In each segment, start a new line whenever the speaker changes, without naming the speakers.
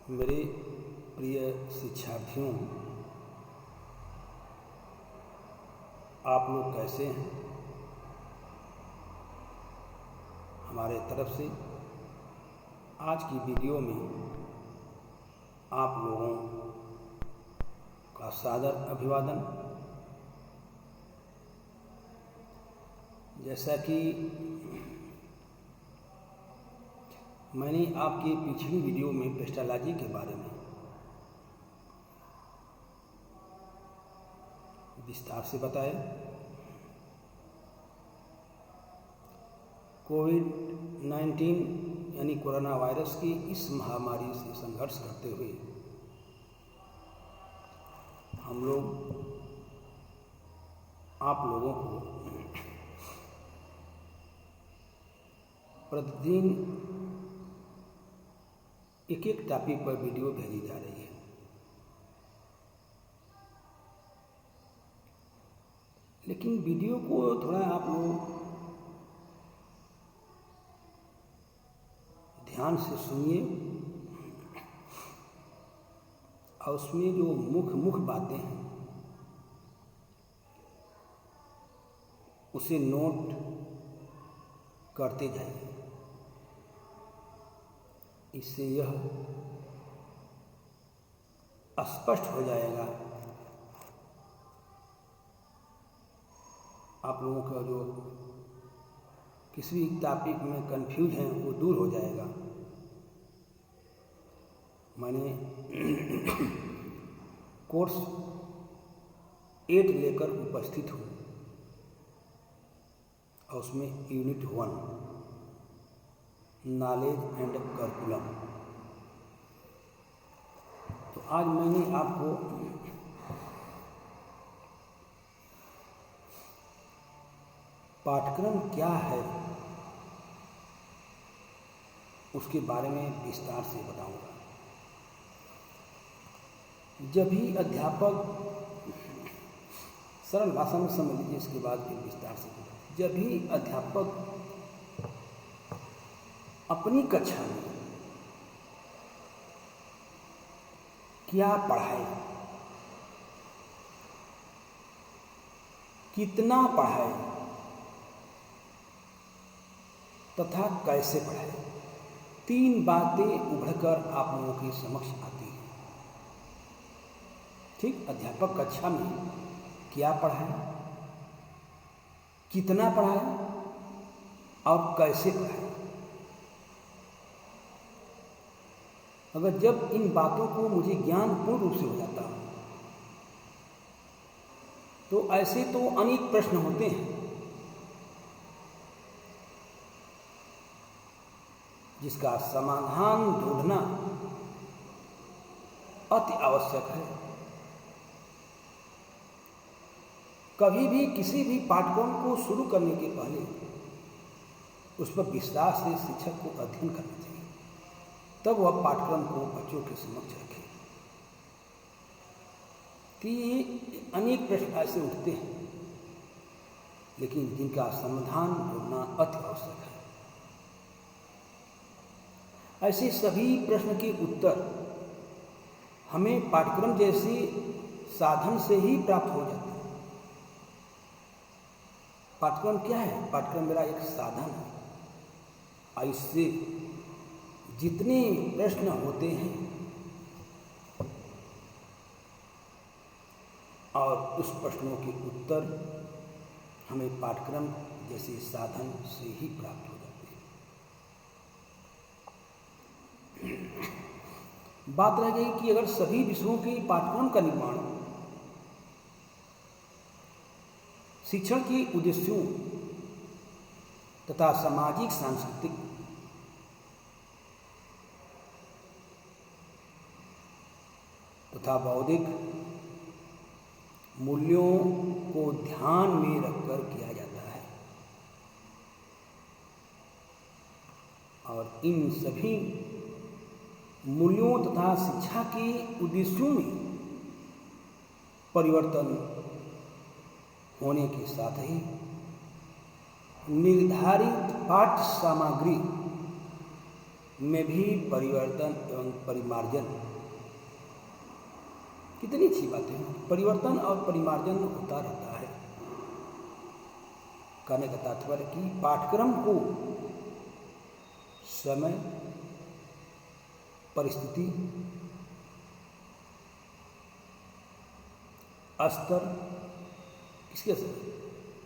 मेरे प्रिय शिक्षार्थियों, आप लोग कैसे हैं? हमारे तरफ से आज की वीडियो में आप लोगों का सादर अभिवादन। जैसा कि मैंने आपकी पिछली वीडियो में पेस्टोलॉजी के बारे में विस्तार से बताया, कोविड-19 यानी कोरोना वायरस की इस महामारी से संघर्ष करते हुए हम लोग आप लोगों को प्रतिदिन एक एक टॉपिक पर वीडियो भेजी जा रही है। लेकिन वीडियो को थोड़ा आप लोग ध्यान से सुनिए और उसमें जो मुख्य बातें हैं उसे नोट करते जाइए। इससे यह स्पष्ट हो जाएगा, आप लोगों का जो किसी भी टॉपिक में कंफ्यूज हैं वो दूर हो जाएगा। मैंने कोर्स 8 लेकर उपस्थित हूँ और उसमें यूनिट 1 नॉलेज एंड करिकुलम। तो आज मैंने आपको पाठ्यक्रम क्या है उसके बारे में विस्तार से बताऊंगा। जब भी अध्यापक, सरल भाषा में समझ लीजिए, इसके बाद फिर विस्तार से जब भी अध्यापक अपनी कक्षा में क्या पढ़ाए, कितना पढ़ाए तथा कैसे पढ़ाए, 3 बातें उभरकर आप लोगों के समक्ष आती हैं। ठीक, अध्यापक कक्षा में क्या पढ़ाए, कितना पढ़ाए और कैसे पढ़ाए। अगर जब इन बातों को मुझे ज्ञान पूर्ण रूप से हो जाता है तो ऐसे तो अनेक प्रश्न होते हैं जिसका समाधान ढूंढना अति आवश्यक है। कभी भी किसी भी पाठ्यक्रम को शुरू करने के पहले उस पर विस्तार से शिक्षक को अध्ययन करना चाहिए, तब वह पाठ्यक्रम को बच्चों के समक्ष रखे। कि अनेक प्रश्न ऐसे उठते हैं लेकिन जिनका समाधान ढूंढना अति आवश्यक है। ऐसे सभी प्रश्न के उत्तर हमें पाठ्यक्रम जैसे साधन से ही प्राप्त हो जाते हैं। पाठ्यक्रम क्या है? पाठ्यक्रम मेरा एक साधन है और इससे जितने प्रश्न होते हैं और उस प्रश्नों के उत्तर हमें पाठ्यक्रम जैसे साधन से ही प्राप्त हो जाते हैं। बात रह गई कि अगर सभी विषयों के पाठ्यक्रम का निर्माण शिक्षण के उद्देश्यों तथा सामाजिक, सांस्कृतिक तथा बौद्धिक मूल्यों को ध्यान में रखकर किया जाता है और इन सभी मूल्यों तथा शिक्षा के उद्देश्यों में परिवर्तन होने के साथ ही निर्धारित पाठ्य सामग्री में भी परिवर्तन एवं परिमार्जन, कितनी अच्छी बातें हैं। परिवर्तन और परिमार्जन होता रहता है। कहने का तात्पर्य कि पाठ्यक्रम को समय, परिस्थिति, स्तर, किसके स्तर,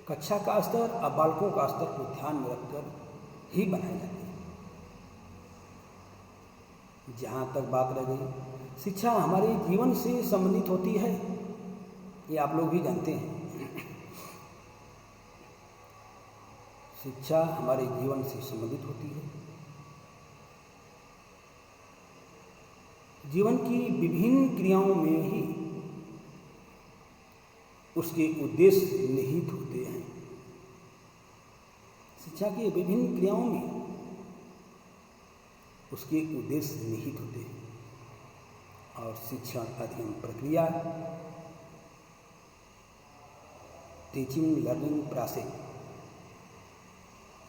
कक्षा का स्तर और बालकों का स्तर को ध्यान में रखकर ही बनाए जाते हैं। जहाँ तक बात रह गई, शिक्षा हमारे जीवन से संबंधित होती है, ये आप लोग भी जानते हैं। शिक्षा हमारे जीवन से संबंधित होती है। जीवन की विभिन्न क्रियाओं में ही उसके उद्देश्य निहित होते हैं। शिक्षा की विभिन्न क्रियाओं में उसके उद्देश्य निहित होते हैं। और शिक्षण अध्ययन प्रक्रिया, टीचिंग लर्निंग प्रोसेस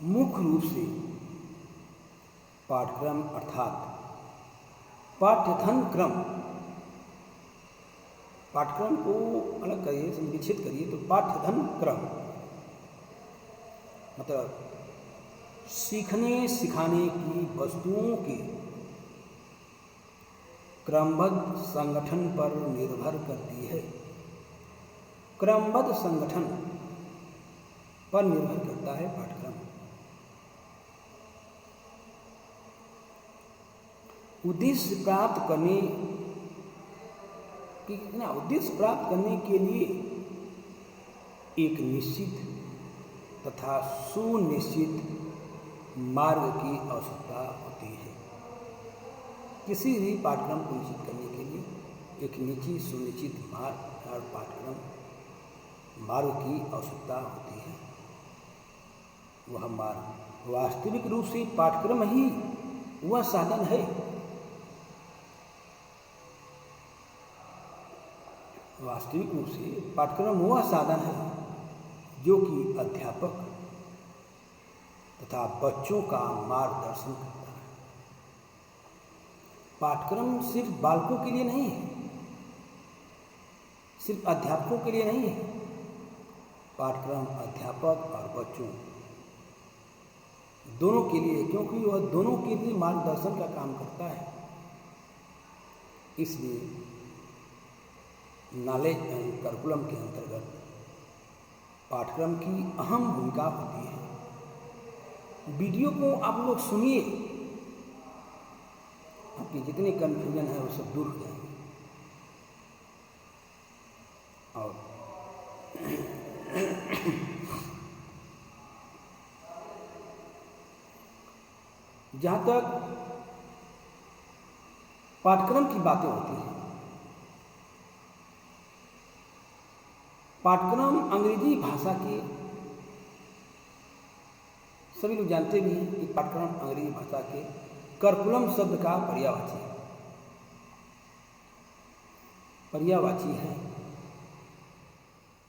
मुख्य रूप से पाठ्यक्रम अर्थात पाठ्यधन क्रम, पाठ्यक्रम को अलग करिए, संविच्छेद करिए तो पाठ्यधन क्रम मतलब सीखने सिखाने की वस्तुओं के क्रमबद्ध संगठन पर निर्भर करती है। क्रमबद्ध संगठन पर निर्भर करता है पाठ्यक्रम। उद्देश्य प्राप्त करने के लिए एक निश्चित तथा सुनिश्चित मार्ग की आवश्यकता होती है। किसी भी पाठ्यक्रम को निश्चित करने के लिए एक निश्चित सुनिश्चित मार्ग और पाठ्यक्रम मार्ग की आवश्यकता होती है। वह मार्ग वास्तविक रूप से पाठ्यक्रम ही वह साधन है वास्तविक रूप से पाठ्यक्रम वह साधन है जो कि अध्यापक तथा बच्चों का मार्गदर्शन करता है। पाठ्यक्रम सिर्फ बालकों के लिए नहीं है, सिर्फ अध्यापकों के लिए नहीं है। पाठ्यक्रम अध्यापक और बच्चों दोनों के लिए, क्योंकि वह दोनों के लिए मार्गदर्शन का काम करता है। इसलिए नॉलेज एंड करिकुलम के अंतर्गत पाठ्यक्रम की अहम भूमिका होती है। वीडियो को आप लोग सुनिए, आपके जितने कन्फ्यूजन है वो सब दूर हो जाएंगे। और जहाँ तक पाठ्यक्रम की बातें होती हैं, पाठ्यक्रम अंग्रेजी भाषा के, सभी लोग जानते भी हैं कि पाठ्यक्रम अंग्रेजी भाषा के करिकुलम शब्द का पर्यायवाची है।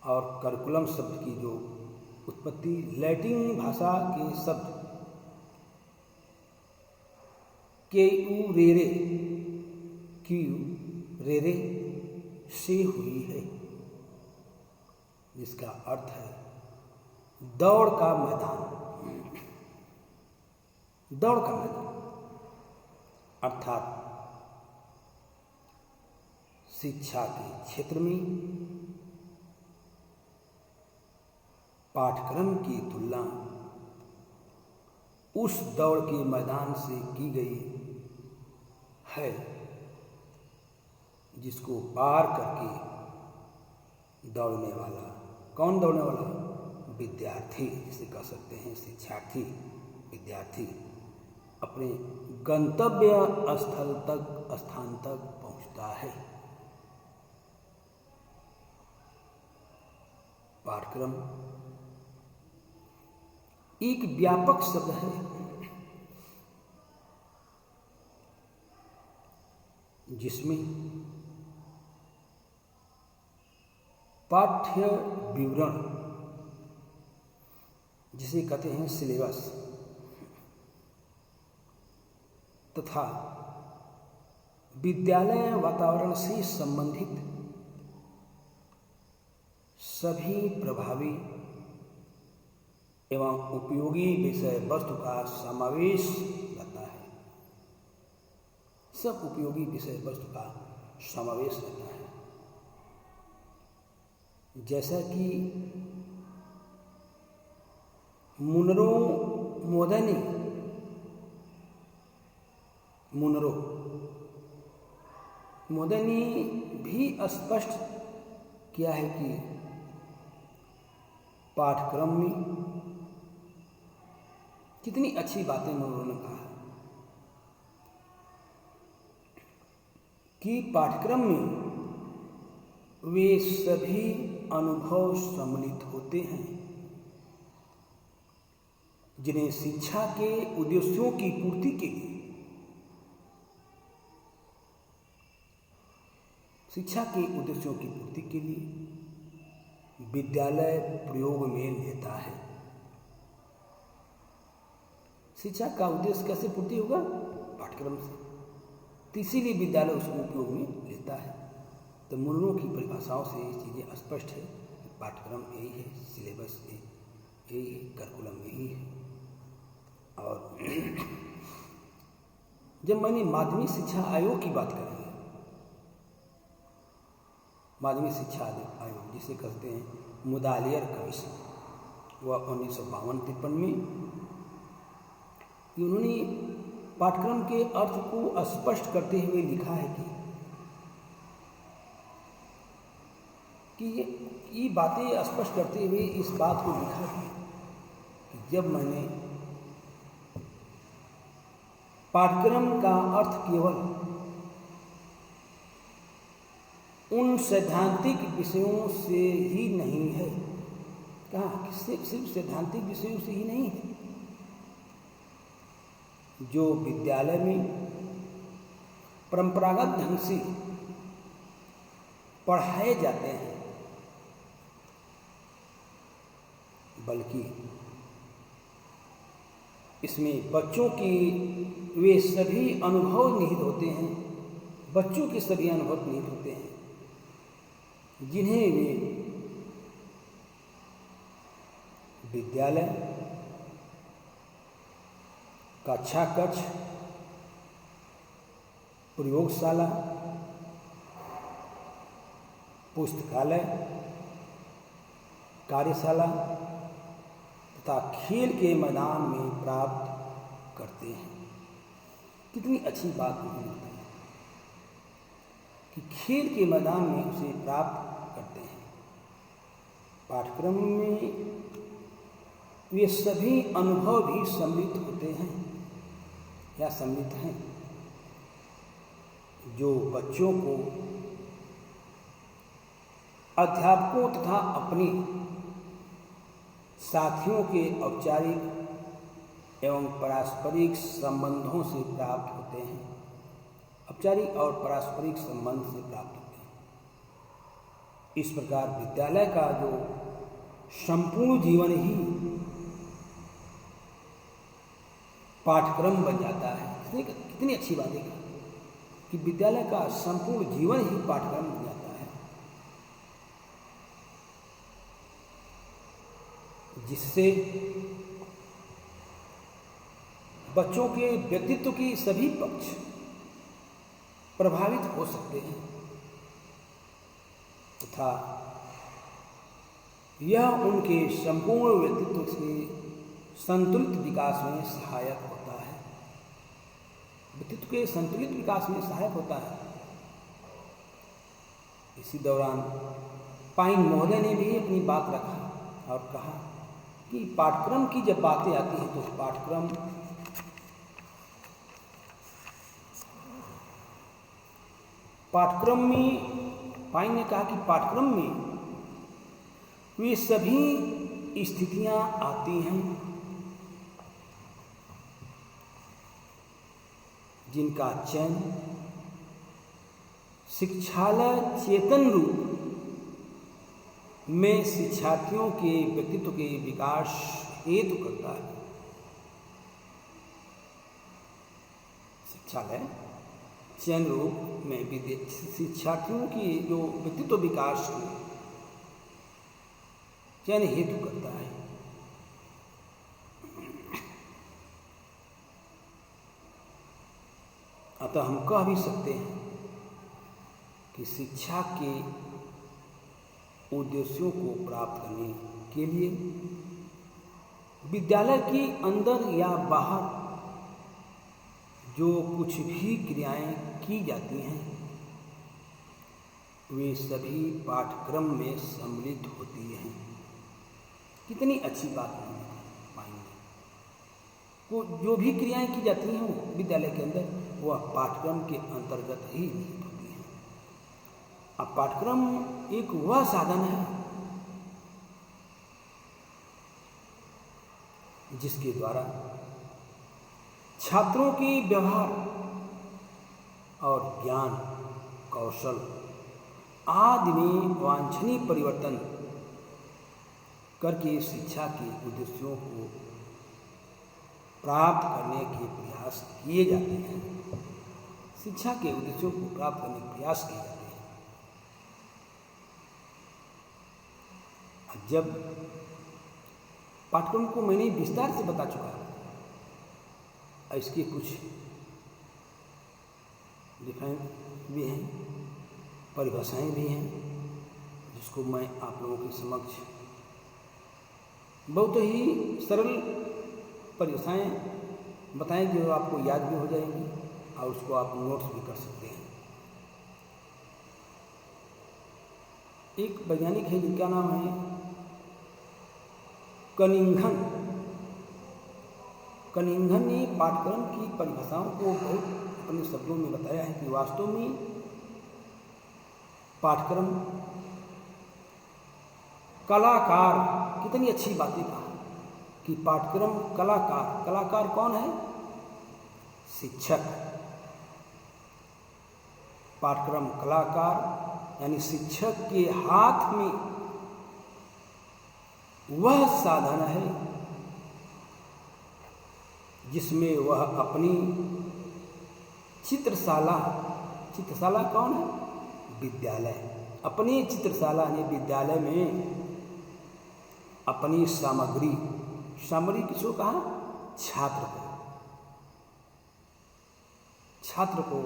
और करिकुलम शब्द की जो उत्पत्ति लैटिन भाषा के शब्द क्यूरेरे से हुई है, जिसका अर्थ है दौड़ का मैदान। दौड़ का मैदान अर्थात शिक्षा के क्षेत्र में पाठ्यक्रम की तुलना उस दौड़ के मैदान से की गई है जिसको पार करके दौड़ने वाला, कौन दौड़ने वाला? विद्यार्थी, जिसे कह सकते हैं शिक्षार्थी, विद्यार्थी अपने गंतव्य स्थान तक पहुंचता है। पाठ्यक्रम एक व्यापक शब्द है जिसमें पाठ्य विवरण, जिसे कहते हैं सिलेबस, तथा विद्यालय वातावरण से संबंधित सभी प्रभावी एवं उपयोगी विषय वस्तु का समावेश रहता है। सब उपयोगी विषय वस्तु का समावेश रहता है, जैसा कि मुनरो मोदनी भी स्पष्ट किया है कि पाठ्यक्रम में कितनी अच्छी बातें उन्होंने कहा है कि पाठ्यक्रम में वे सभी अनुभव सम्मिलित होते हैं जिन्हें शिक्षा के उद्देश्यों की पूर्ति के लिए विद्यालय प्रयोग में लेता है। शिक्षा का उद्देश्य कैसे पूर्ति होगा? पाठ्यक्रम से, तो इसीलिए विद्यालय उसको उपयोग में लेता है। तो मुनरो की परिभाषाओं से ये चीज़ें स्पष्ट है कि पाठ्यक्रम यही है, सिलेबस यही है, करिकुलम यही है। और जब मैंने माध्यमिक शिक्षा आयोग की बात करी, माध्यमिक शिक्षा आयोग जिसे कहते हैं मुदालियर कमीशन, वह 1952-53 में उन्होंने पाठ्यक्रम के अर्थ को स्पष्ट करते हुए लिखा है कि ये बातें स्पष्ट करते हुए इस बात को लिखा है कि जब मैंने पाठ्यक्रम का अर्थ केवल उन सैद्धांतिक विषयों से ही नहीं है, कहा सिर्फ सैद्धांतिक विषयों से ही नहीं है जो विद्यालय में परंपरागत ढंग से पढ़ाए जाते हैं, बल्कि इसमें बच्चों की वे सभी अनुभव निहित होते हैं, बच्चों के सभी अनुभव निहित होते हैं जिन्हें वे विद्यालय, कक्षा कक्ष, प्रयोगशाला, पुस्तकालय, कार्यशाला तथा खेल के मैदान में प्राप्त करते हैं। कितनी अच्छी बात उन्होंने बताई कि खेल के मैदान में उसे प्राप्त करते हैं। पाठ्यक्रम में वे सभी अनुभव भी सम्मिलित होते हैं या सम्मिलित हैं जो बच्चों को अध्यापकों तथा अपने साथियों के औपचारिक एवं पारस्परिक संबंधों से प्राप्त होते हैं, औपचारिक और पारस्परिक संबंध से प्राप्त होते हैं। इस प्रकार विद्यालय का जो संपूर्ण जीवन ही पाठ्यक्रम बन जाता है। कितनी अच्छी बात है कि विद्यालय का संपूर्ण जीवन ही पाठ्यक्रम बन जाता है, जिससे बच्चों के व्यक्तित्व की सभी पक्ष प्रभावित हो सकते हैं तथा यह उनके संपूर्ण व्यक्तित्व से संतुलित विकास में सहायक होता है। व्यक्तित्व के संतुलित विकास में सहायक होता है। इसी दौरान पाइन महोदय ने भी अपनी बात रखा और कहा कि पाठ्यक्रम की जब बातें आती हैं तो पाठ्यक्रम में पाइन ने कहा कि पाठ्यक्रम में वे सभी स्थितियां आती हैं जिनका चयन शिक्षालय चेतन रूप में शिक्षार्थियों के व्यक्तित्व के विकास हेतु करता है। शिक्षालय चयन रूप में शिक्षार्थियों की जो व्यक्तित्व विकास चयन हेतु करता है। अतः हम कह भी सकते हैं कि शिक्षा के उद्देश्यों को प्राप्त करने के लिए विद्यालय के अंदर या बाहर जो कुछ भी क्रियाएं की जाती हैं वे सभी पाठ्यक्रम में सम्मिलित होती हैं। कितनी अच्छी बात है पाएंगे वो जो भी क्रियाएं की जाती हैं विद्यालय के अंदर वह पाठ्यक्रम के अंतर्गत ही निहित होती हैं। अब पाठ्यक्रम एक वह साधन है जिसके द्वारा छात्रों की व्यवहार और ज्ञान कौशल आदि में वांछनीय परिवर्तन करके शिक्षा के उद्देश्यों को प्राप्त करने के प्रयास किए जाते हैं। शिक्षा के उद्देश्यों को प्राप्त करने के प्रयास किए जाते हैं। जब पाठ्यक्रम को मैंने विस्तार से बता चुका है, इसके कुछ डिफाइन भी हैं, परिभाषाएं भी हैं, जिसको मैं आप लोगों के समक्ष बहुत ही सरल परिभाषाएं बताएंगे जो आपको याद भी हो जाएंगी और उसको आप नोट्स भी कर सकते हैं। एक वैज्ञानिक है जिनका नाम है कनिंघन ने पाठ्यक्रम की परिभाषाओं को बहुत अपने शब्दों में बताया है कि वास्तव में पाठ्यक्रम कलाकार, कितनी अच्छी बातें कहा कि पाठ्यक्रम कलाकार कौन है? शिक्षक। पाठ्यक्रम कलाकार यानी शिक्षक के हाथ में वह साधन है जिसमें वह अपनी चित्रशाला कौन है? विद्यालय। अपनी चित्रशाला यानी विद्यालय में अपनी सामग्री किसको कहा? छात्र को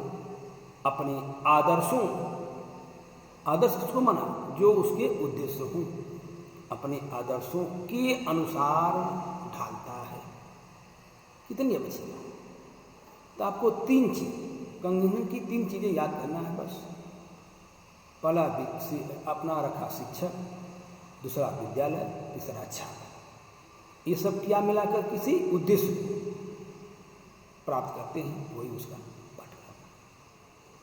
अपने आदर्श किसको माना? जो उसके उद्देश्य हों, अपने आदर्शों के अनुसार ढालता है। कितनी अच्छी बात। तो आपको कनिंघन की 3 चीज़ें याद करना है बस। पहला अपना रखा शिक्षक, दूसरा विद्यालय, तीसरा छात्र। ये सब क्या मिलाकर किसी उद्देश्य को प्राप्त करते हैं, वही उसका पाठ्यक्रम।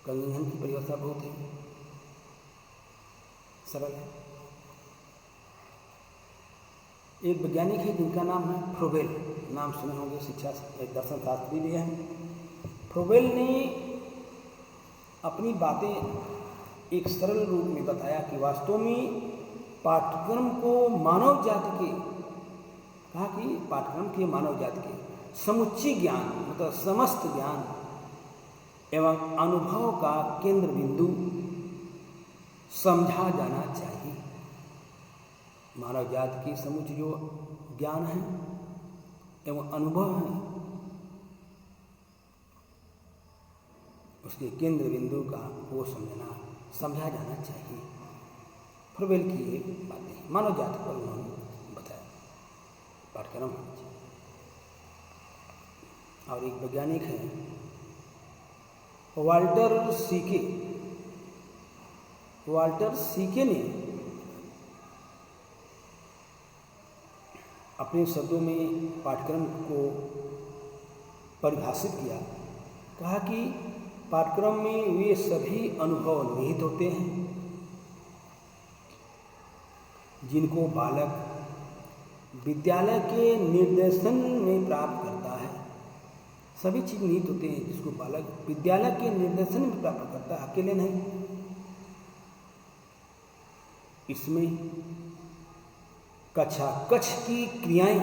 कनिंघन की परिभाषा बहुत ही सरल है। एक वैज्ञानिक है जिनका नाम है फ्रोबेल, नाम सुने होंगे, शिक्षा एक दर्शन शास्त्री भी हैं। फ्रोबेल ने अपनी बातें एक सरल रूप में बताया कि वास्तव में पाठ्यक्रम को मानव जाति के, कहा कि पाठ्यक्रम के मानव जाति के समुच्चय ज्ञान मतलब समस्त ज्ञान एवं अनुभव का केंद्र बिंदु समझा जाना चाहिए। मानव जाति की समुच्चय जो ज्ञान है एवं अनुभव है उसके केंद्र बिंदु का वो समझा जाना चाहिए। फ्रोबेल की ये बातें मानव जाति पर उन्होंने बताया पाठ्यक्रम होना चाहिए। और एक वैज्ञानिक है वाल्टर सीके ने अपने शब्दों में पाठ्यक्रम को परिभाषित किया। कहा कि पाठ्यक्रम में वे सभी अनुभव निहित होते हैं जिनको बालक विद्यालय के निर्देशन में प्राप्त करता है। सभी चीज निहित होते हैं जिसको बालक विद्यालय के निर्देशन में प्राप्त करता है, अकेले नहीं। इसमें कक्षा कक्ष की क्रियाएं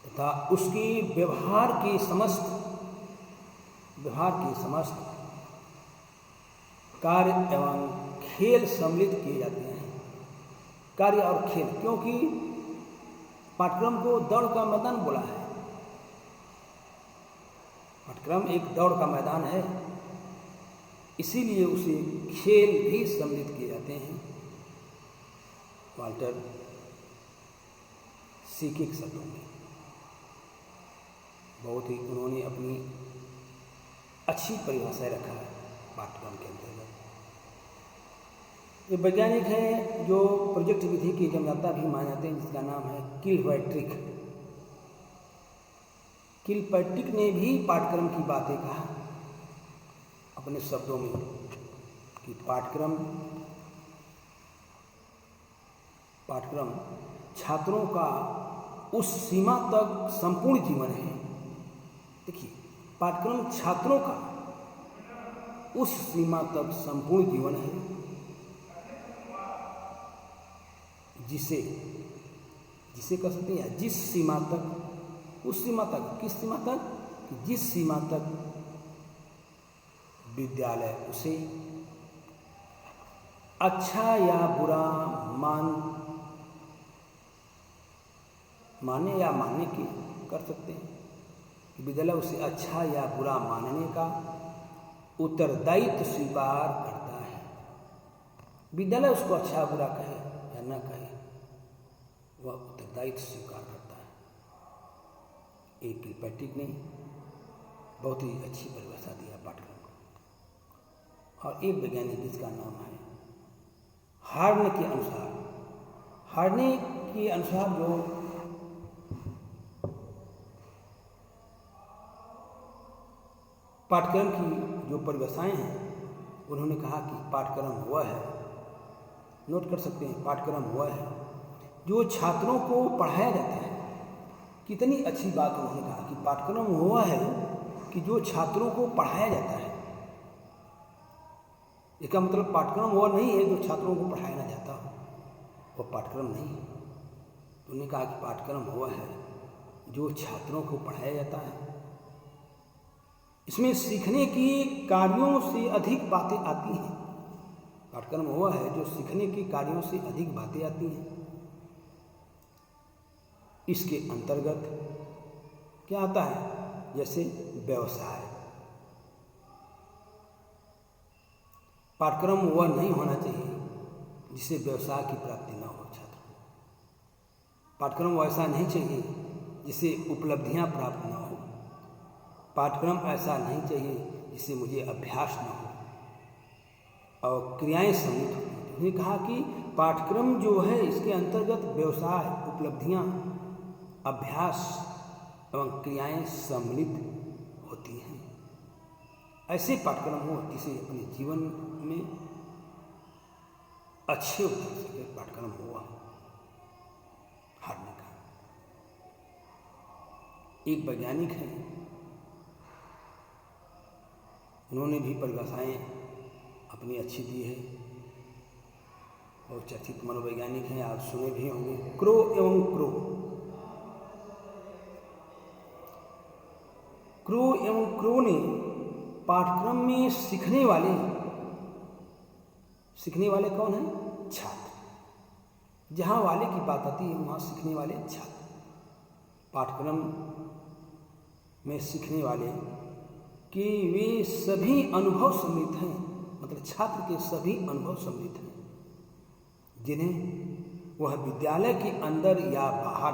तथा उसकी व्यवहार के समस्त कार्य एवं खेल सम्मिलित किए जाते हैं। कार्य और खेल, क्योंकि पाठ्यक्रम को दौड़ का मैदान बोला है। पाठ्यक्रम एक दौड़ का मैदान है, इसीलिए उसे खेल भी सम्मिलित किए जाते हैं। वाल्टर सीके के शब्दों में बहुत ही उन्होंने अपनी अच्छी परिभाषाएं रखा है पाठ्यक्रम के अंतर्गत। ये वैज्ञानिक है जो प्रोजेक्ट विधि के जन्मदाता भी माने जाते हैं, जिसका नाम है किलपैट्रिक। किलपैट्रिक ने भी पाठ्यक्रम की बातें कहा अपने शब्दों में कि पाठ्यक्रम छात्रों का उस सीमा तक संपूर्ण जीवन है। देखिए, पाठ्यक्रम छात्रों का उस सीमा तक संपूर्ण जीवन है जिसे कह सकते हैं, जिस सीमा तक, उस सीमा तक, किस सीमा तक, जिस सीमा तक विद्यालय उसे अच्छा या बुरा मानने की कर सकते हैं। विद्यालय उसे अच्छा या बुरा मानने का उत्तरदायित्व स्वीकार करता है। विद्यालय उसको अच्छा बुरा कहे या न कहे, वह उत्तरदायित्व स्वीकार करता है। एक किलपैट्रिक ने बहुत ही अच्छी परिभाषा दिया पाठ्यक्रम को। और एक वैज्ञानिक जिसका नाम है हार्ने के अनुसार जो पाठ्यक्रम की जो परिभाषाएं हैं, उन्होंने कहा कि पाठ्यक्रम वह है, नोट कर सकते हैं, पाठ्यक्रम वह है जो छात्रों को पढ़ाया जाता है। कितनी अच्छी बात उन्होंने कहा कि पाठ्यक्रम वह है कि जो छात्रों को पढ़ाया जाता है। इसका मतलब पाठ्यक्रम वह नहीं है जो छात्रों को पढ़ाया ना जाता हो, वह पाठ्यक्रम नहीं है। उन्होंने कहा कि पाठ्यक्रम वह है जो छात्रों को पढ़ाया जाता है। इसमें सीखने की कार्यों से अधिक बातें आती हैं। पाठ्यक्रम वह है जो सीखने के कार्यों से अधिक बातें आती हैं। इसके अंतर्गत क्या आता है? जैसे व्यवसाय। पाठ्यक्रम वह नहीं होना चाहिए जिससे व्यवसाय की प्राप्ति न हो छात्र को। पाठ्यक्रम ऐसा नहीं चाहिए जिससे उपलब्धियां प्राप्त न हो। पाठ्यक्रम ऐसा नहीं चाहिए जिससे मुझे अभ्यास न हो और क्रियाएं सम्मिलित होती। उन्होंने कहा कि पाठ्यक्रम जो है, इसके अंतर्गत व्यवसाय, उपलब्धियां, अभ्यास एवं क्रियाएं सम्मिलित होती हैं। ऐसे पाठ्यक्रम हो जिसे अपने जीवन में अच्छे उतर सके, पाठ्यक्रम हुआ हारने का। एक वैज्ञानिक है, उन्होंने भी परिभाषाएं अपनी अच्छी दी है। बहुत चर्चित मनोवैज्ञानिक हैं, आप सुने भी होंगे, क्रो एवं क्रो। क्रो ने पाठ्यक्रम में सीखने वाले कौन हैं? छात्र। जहां वाले की बात आती है वहां सीखने वाले छात्र। पाठ्यक्रम में सीखने वाले कि वे सभी अनुभव सम्मिलित हैं, मतलब छात्र के सभी अनुभव सम्मिलित हैं जिन्हें वह विद्यालय के अंदर या बाहर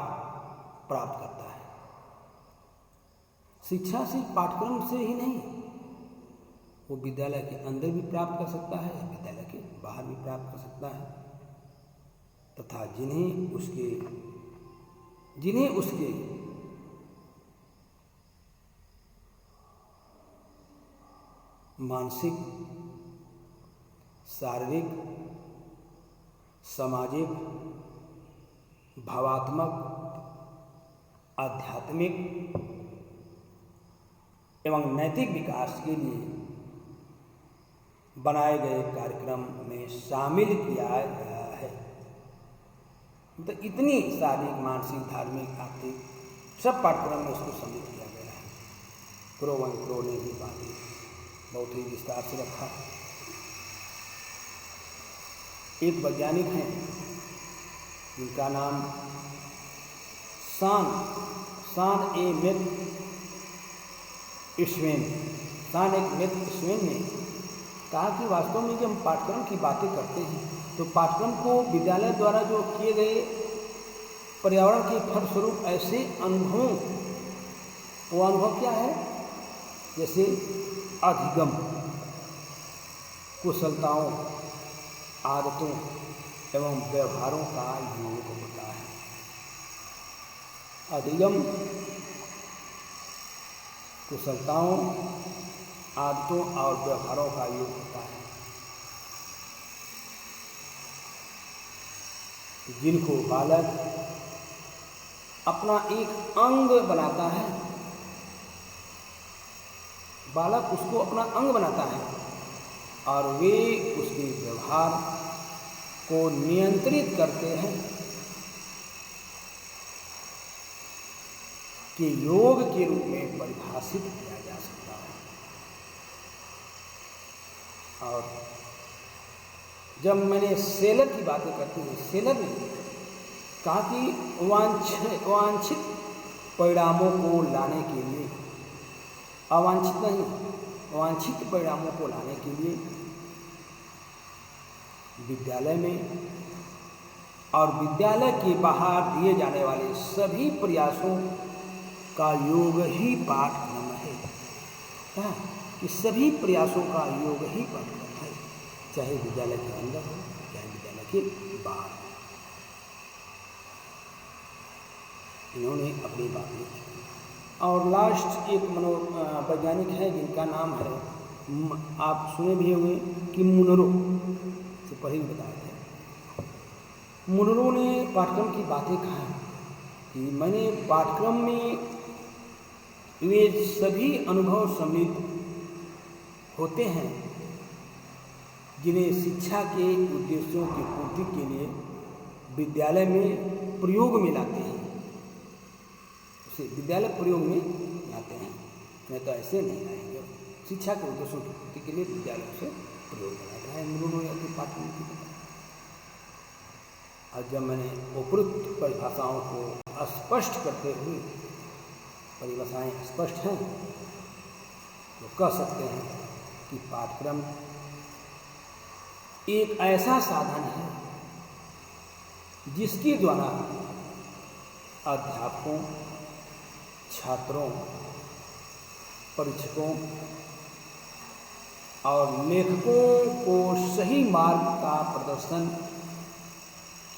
प्राप्त करता है। शिक्षा सिर्फ पाठ्यक्रम से ही नहीं, वो विद्यालय के अंदर भी प्राप्त कर सकता है, विद्यालय के बाहर भी प्राप्त कर सकता है, तथा जिन्हें उसके मानसिक, शारीरिक, सामाजिक, भावात्मक, आध्यात्मिक एवं नैतिक विकास के लिए बनाए गए कार्यक्रम में शामिल किया गया है। तो इतनी शारीरिक, मानसिक, धार्मिक, आर्थिक सब पाठ्यक्रम में उसको सम्मिलित किया गया है। क्रो ने भी बातें बहुत ही विस्तार से रखा। एक वैज्ञानिक हैं जिनका नाम सान ए मैक स्वेन ने कहा कि वास्तव में जब हम पाठ्यक्रम की बातें करते हैं तो पाठ्यक्रम को विद्यालय द्वारा जो किए गए पर्यावरण के फलस्वरूप ऐसे अनुभवों, वो अनुभव क्या है, जैसे अधिगम, कुशलताओं, आदतों एवं व्यवहारों का योग होता है। अधिगम, कुशलताओं, आदतों और व्यवहारों का योग होता है, जिनको बालक अपना एक अंग बनाता है। बालक उसको अपना अंग बनाता है और वे उसके व्यवहार को नियंत्रित करते हैं कि योग के रूप में परिभाषित किया जा सकता है। और जब मैंने सेलर की बातें करती हूँ, सेलर ने कहा कि वांछित परिणामों को लाने के लिए, अवांछित नहीं, वांछित परिणामों को लाने के लिए विद्यालय में और विद्यालय के बाहर दिए जाने वाले सभी प्रयासों का योग ही पाठ्यक्रम है। इस सभी प्रयासों का योग ही पाठ्यक्रम है, चाहे विद्यालय के अंदर हो चाहे विद्यालय के बाहर हो। इन्होंने अपनी बातें की। और लास्ट एक वैज्ञानिक है जिनका नाम है, आप सुने भी होंगे कि मुनरो, से पहले भी बताए थे। मुनरो ने पाठ्यक्रम की बातें कहा कि मैंने पाठ्यक्रम में वे सभी अनुभव सम्मिलित होते हैं जिन्हें शिक्षा के उद्देश्यों की पूर्ति के लिए विद्यालय में प्रयोग में लाते हैं, उसे विद्यालय प्रयोग में लाते हैं। नहीं तो ऐसे नहीं लाएंगे। शिक्षा के उद्देश्यों की पूर्ति के लिए विद्यालय से प्रयोग में लाता है। उन्होंने पाठ्यक्रम की बात। और जब मैंने उपरोक्त परिभाषाओं को स्पष्ट करते हुए, परिभाषाएं स्पष्ट हैं, तो कह सकते हैं कि पाठ्यक्रम एक ऐसा साधन है जिसके द्वारा अध्यापकों, छात्रों, परीक्षकों और लेखकों को सही मार्ग का प्रदर्शन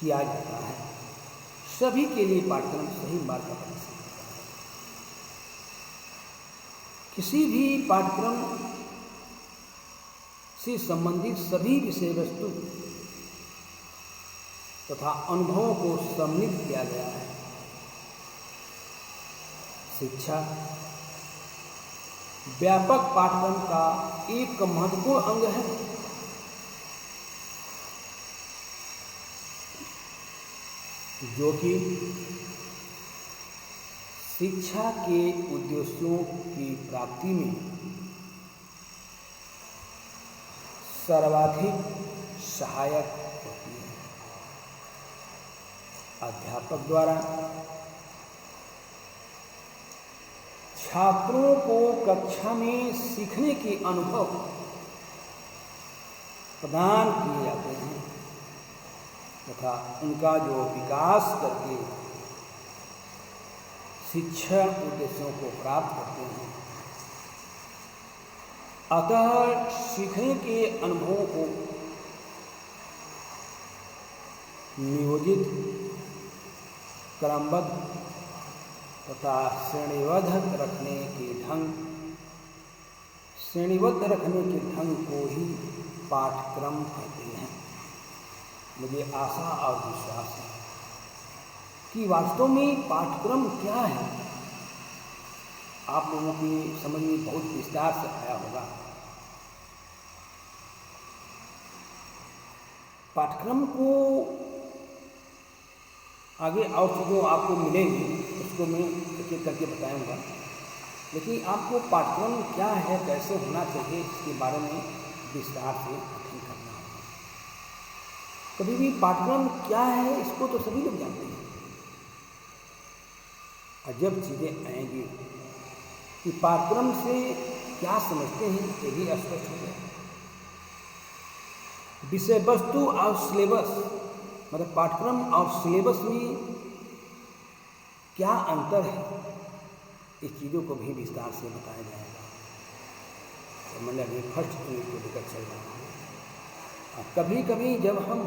किया जाता है। सभी के लिए पाठ्यक्रम सही मार्ग का प्रदर्शन करता है। किसी भी पाठ्यक्रम से संबंधित सभी विषय वस्तु तथा अनुभवों को सम्मिलित किया गया है। शिक्षा व्यापक पाठ्यक्रम का एक महत्वपूर्ण अंग है। जो कि शिक्षा के उद्देश्यों की प्राप्ति में सर्वाधिक सहायक होती है। अध्यापक द्वारा छात्रों को कक्षा में सीखने के अनुभव प्रदान किए जाते हैं तथा उनका जो विकास करके शिक्षण उद्देश्यों को प्राप्त करते हैं। अतः सीखने के अनुभवों को नियोजित, क्रमबद्ध तथा श्रेणीबद्ध रखने के ढंग को ही पाठ्यक्रम कहते हैं। मुझे आशा और विश्वास है कि वास्तव में पाठ्यक्रम क्या है, आप लोगों की समझ में बहुत विस्तार से आया होगा। पाठ्यक्रम को आगे और चीज़ों आपको मिलेंगी, उसको मैं एक एक करके बताऊंगा, लेकिन आपको पाठ्यक्रम क्या है, कैसे होना चाहिए, इसके बारे में विस्तार से अध्ययन करना होगा। कभी भी पाठ्यक्रम क्या है इसको तो सभी लोग जानते हैं, और जब चीज़ें आएंगी कि पाठ्यक्रम से क्या समझते हैं ये भी स्पष्ट हो गया। विषय वस्तु और सिलेबस, मतलब पाठ्यक्रम और सिलेबस में क्या अंतर है, इस चीज़ों को भी विस्तार से बताया जाएगा। तो मैंने अभी फर्स्ट यूनिट को लेकर चल रहा हूँ। कभी कभी जब हम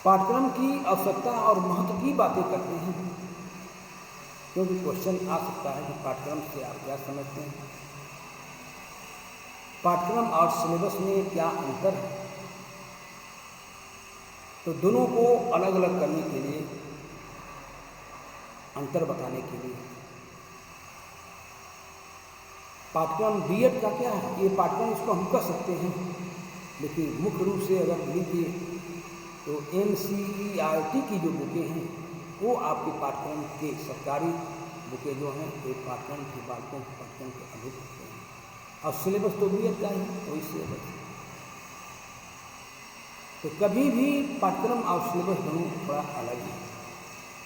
पाठ्यक्रम की आवश्यकता और महत्व की बातें करते हैं, क्योंकि क्वेश्चन आ सकता है कि पाठ्यक्रम से आप क्या समझते हैं, पाठ्यक्रम और सिलेबस में क्या अंतर है। तो दोनों को अलग अलग करने के लिए, अंतर बताने के लिए, पाठ्यक्रम बीएड का क्या है, ये पाठ्यक्रम इसको हम कर सकते हैं, लेकिन मुख्य रूप से अगर लीजिए तो NCERT की जो बुकें हैं वो आपके पाठ्यक्रम के सरकारी बुकें जो हैं वो पाठ्यक्रम के बालकों के पाठ्यक्रम के अधिक होते हैं, और सिलेबस तो बीएड का ही वही सिलेबस। तो कभी भी पाठ्यक्रम और सिलेबस दोनों थोड़ा अलग है,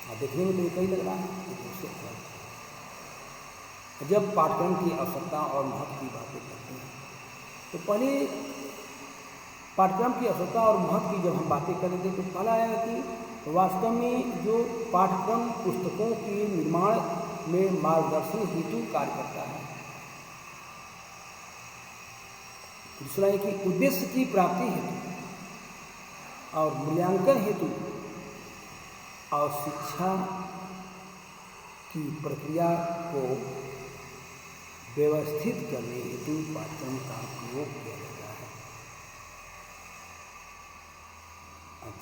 और देखने में तो एक ही लग रहा है कि दूसरे अलग है। जब पाठ्यक्रम की आवश्यकता और महत्व की बातें करते हैं तो पहले पाठ्यक्रम की आवश्यकता और महत्व की जब हम बातें करें थे तो पहला आया कि वास्तव में जो पाठ्यक्रम पुस्तकों के निर्माण में मार्गदर्शन हेतु कार्य करता है। दूसरा है कि उद्देश्य की प्राप्ति हेतु और मूल्यांकन हेतु और शिक्षा की प्रक्रिया को व्यवस्थित करने हेतु पाठ्यक्रम का प्रयोग किया जाता है।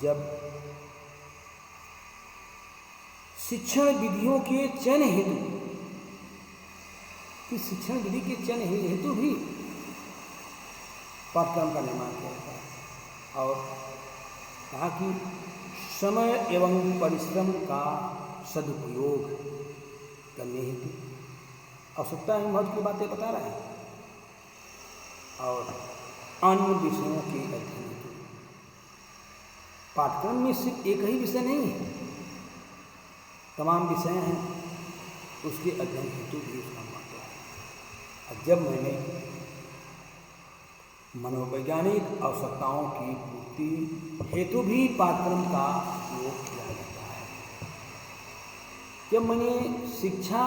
जब शिक्षण विधियों के चयन हेतु, कि शिक्षण विधि के चयन हेतु भी पाठ्यक्रम का निर्माण किया जाता है, और कहा कि समय एवं परिश्रम का सदुपयोग करने हेतु आवश्यकता एवं महत्व की बातें बता रहे हैं, और अन्य विषयों के अध्ययन हेतु। पाठ्यक्रम में सिर्फ एक ही विषय नहीं है, तमाम विषय हैं, उसके अध्ययन हेतु भी उसका महत्व है। और जब मैंने मनोवैज्ञानिक आवश्यकताओं की पूर्ति हेतु भी पाठ्यक्रम का उपयोग किया जाता है। जब मैंने शिक्षा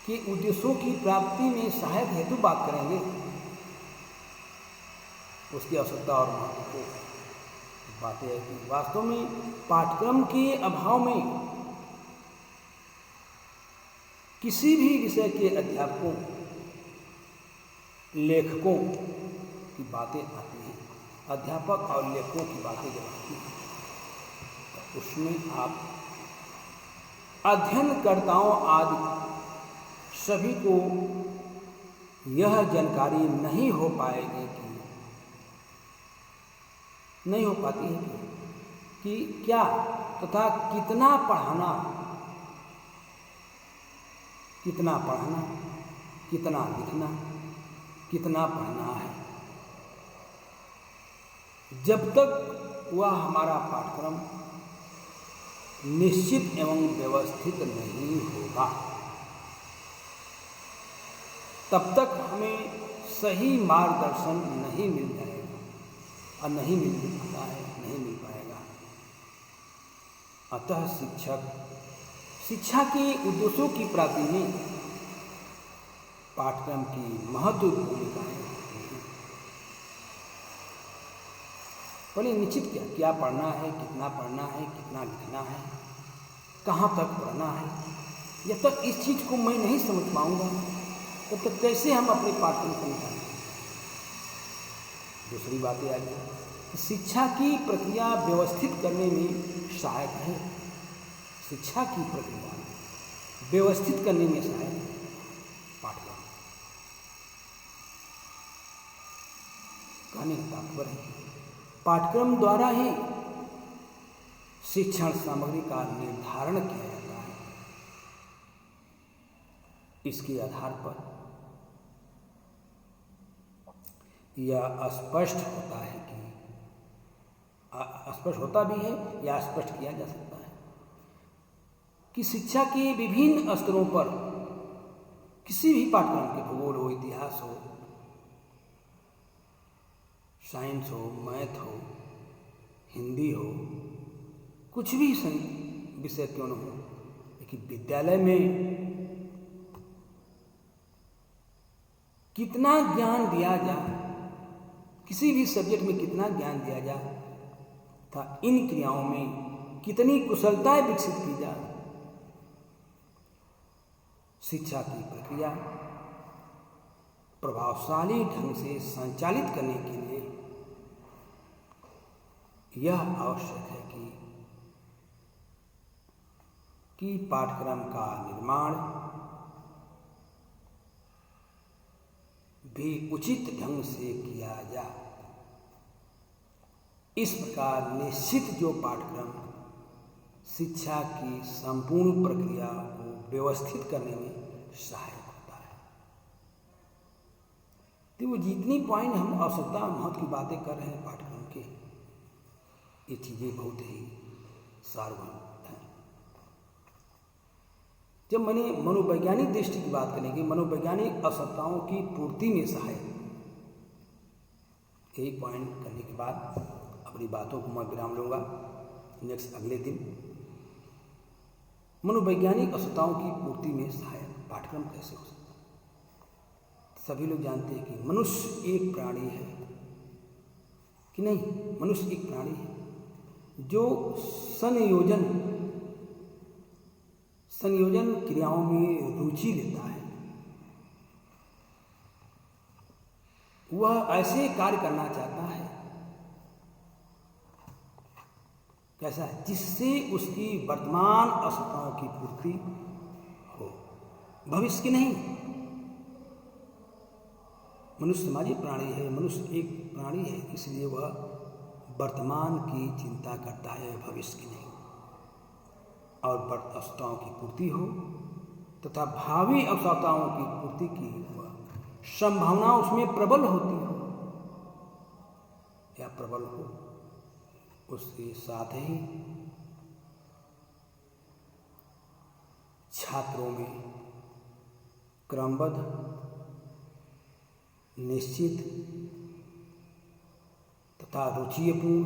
के उद्देश्यों की प्राप्ति में सहायक हेतु बात करेंगे, उसकी आवश्यकता और महत्व को बातें है कि वास्तव में पाठ्यक्रम के अभाव में किसी भी विषय के अध्यापकों, लेखकों की बातें आती हैं, अध्यापक और लेखकों की बातें जब आती हैं तो उसमें आप अध्ययनकर्ताओं आदि सभी को यह जानकारी नहीं हो पाएगी कि नहीं हो पाती है कि क्या तथा कितना पढ़ाना, कितना पढ़ना, कितना लिखना, कितना पढ़ना है। जब तक वह हमारा पाठ्यक्रम निश्चित एवं व्यवस्थित नहीं होगा, तब तक हमें सही मार्गदर्शन नहीं मिल जाएगा, और नहीं मिल पाता है, नहीं मिल पाएगा। अतः शिक्षा के उद्देश्यों की प्राप्ति में पाठ्यक्रम की महत्वपूर्ण भूमिकाएं होती हैं। पहले निश्चित क्या पढ़ना है, कितना पढ़ना है, कितना लिखना है, कहाँ तक पढ़ना है। जब तक इस चीज़ को मैं नहीं समझ पाऊंगा तब तक कैसे हम अपने पाठ्यक्रम को निकालें। दूसरी बातें आ गई, शिक्षा की प्रक्रिया व्यवस्थित करने में सहायक है। शिक्षा की प्रक्रिया व्यवस्थित करने में सहायक है पाठ्यक्रम। कहने का तात्पर्य है पाठ्यक्रम द्वारा ही शिक्षण सामग्री का निर्धारण किया जाता है। इसके आधार पर यह स्पष्ट होता है कि स्पष्ट होता भी है या स्पष्ट किया जा सकता है कि शिक्षा के विभिन्न स्तरों पर किसी भी पाठ्यक्रम के, भूगोल हो, इतिहास हो, साइंस हो, मैथ हो, हिंदी हो, कुछ भी विषय क्यों न हो, लेकिन विद्यालय में कितना ज्ञान दिया जाए, किसी भी सब्जेक्ट में कितना ज्ञान दिया जाए तथा इन क्रियाओं में कितनी कुशलताएं विकसित की जाए, शिक्षा की प्रक्रिया प्रभावशाली ढंग से संचालित करने के लिए यह आवश्यक है कि पाठ्यक्रम का निर्माण भी उचित ढंग से किया जाए। इस प्रकार निश्चित जो पाठ्यक्रम शिक्षा की संपूर्ण प्रक्रिया को व्यवस्थित करने में सहायक होता है। तो वो जितनी पॉइंट हम आवश्यकता महत्व की बातें कर रहे हैं पाठ्यक्रम के, ये चीज़ें बहुत ही सार्वभौमिक हैं। जब मैंने मनोवैज्ञानिक दृष्टि की बात करेंगे, मनोवैज्ञानिक आवश्यकताओं की पूर्ति में सहायक, यही पॉइंट करने के बाद अपनी बातों को मैं विराम लूँगा। नेक्स्ट अगले दिन मनोवैज्ञानिक आवश्यकताओं की पूर्ति में सहायक पाठ्यक्रम कैसे हो सकता है। सभी लोग जानते हैं कि मनुष्य एक प्राणी है कि नहीं, मनुष्य एक प्राणी है जो संयोजन क्रियाओं में रुचि लेता है। वह ऐसे कार्य करना चाहता है कैसा है, जिससे उसकी वर्तमान आवश्यकताओं की पूर्ति हो, भविष्य की नहीं। मनुष्य समाजिक प्राणी है, मनुष्य एक प्राणी है, इसलिए वह वर्तमान की चिंता करता है, भविष्य की नहीं। और आवश्यकताओं की पूर्ति हो तथा भावी आवश्यकताओं की पूर्ति की संभावना उसमें प्रबल होती हो या प्रबल हो, उसके साथ ही छात्रों में क्रमबद्ध, निश्चित तथा रुचिपूर्ण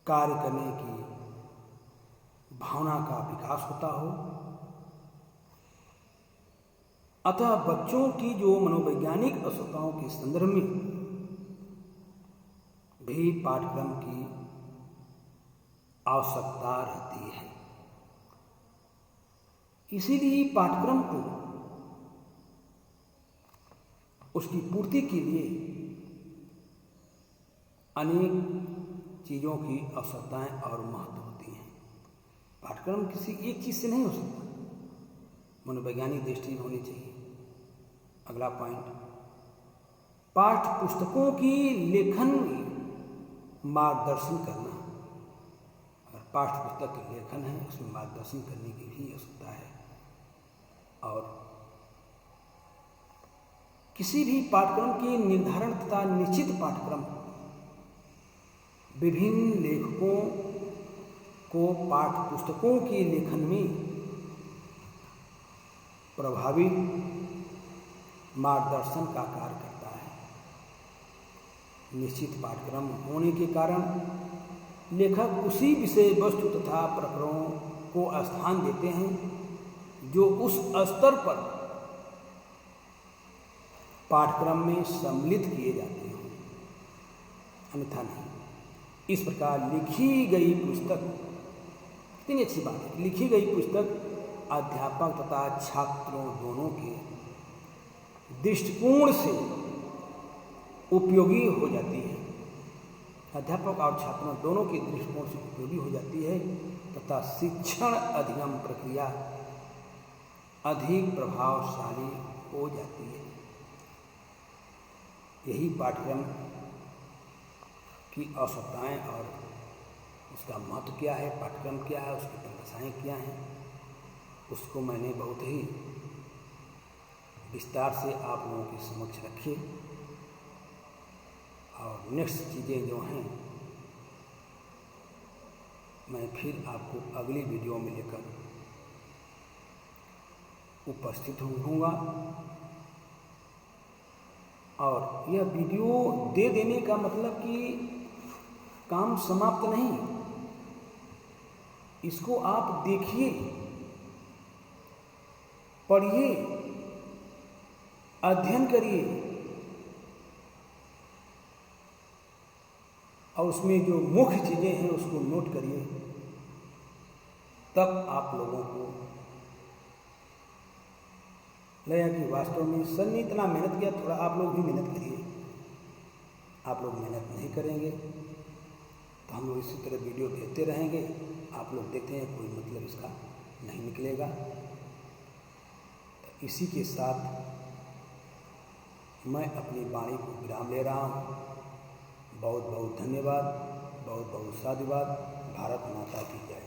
कार्य करने की भावना का विकास होता हो। अतः बच्चों की जो मनोवैज्ञानिक आवश्यकताओं के संदर्भ में भी पाठ्यक्रम की आवश्यकता रहती है। इसीलिए पाठ्यक्रम को उसकी पूर्ति के लिए अनेक चीज़ों की आवश्यकताएं और महत्व होती हैं। पाठ्यक्रम किसी एक चीज़ से नहीं हो सकता, मनोवैज्ञानिक दृष्टि होनी चाहिए। अगला पॉइंट, पाठ्य पुस्तकों की लेखन में मार्गदर्शन करना। अगर पाठ्य पुस्तक के लेखन है, उसमें मार्गदर्शन करने की भी आवश्यकता है। और किसी भी पाठ्यक्रम के निर्धारण तथा निश्चित पाठ्यक्रम विभिन्न लेखकों को पाठ्य पुस्तकों के लेखन में प्रभावी मार्गदर्शन का कार्य करता है। निश्चित पाठ्यक्रम होने के कारण लेखक उसी विषय वस्तु तथा प्रकरणों को स्थान देते हैं जो उस स्तर पर पाठ्यक्रम में सम्मिलित किए जाते हैं, अन्यथा नहीं। इस प्रकार लिखी गई पुस्तक, कितनी अच्छी बात है, लिखी गई पुस्तक अध्यापक तथा छात्रों दोनों के दृष्टिकोण से उपयोगी हो जाती है। अध्यापक और छात्रों दोनों के दृष्टिकोण से उपयोगी हो जाती है तथा शिक्षण अधिगम प्रक्रिया अधिक प्रभावशाली हो जाती है। यही पाठ्यक्रम की आवश्यकताएं और उसका महत्व क्या है, पाठ्यक्रम क्या है, उसकी परिभाषाएँ क्या हैं, उसको मैंने बहुत ही विस्तार से आप लोगों के समक्ष रखी। और नेक्स्ट चीज़ें जो हैं मैं फिर आपको अगली वीडियो में लेकर उपस्थित होऊंगा। और यह वीडियो दे देने का मतलब कि काम समाप्त नहीं, इसको आप देखिए, पढ़िए, अध्ययन करिए और उसमें जो मुख्य चीज़ें हैं उसको नोट करिए, तब आप लोगों को लगेगा कि वास्तव में सर ने इतना मेहनत किया, थोड़ा आप लोग भी मेहनत करिए। आप लोग मेहनत नहीं करेंगे तो हम लोग इसी तरह वीडियो भेजते रहेंगे, आप लोग देखते हैं कोई मतलब इसका नहीं निकलेगा। तो इसी के साथ मैं अपनी वाणी को विराम ले रहा हूँ। बहुत बहुत धन्यवाद, बहुत बहुत साधुवाद। भारत माता की जय।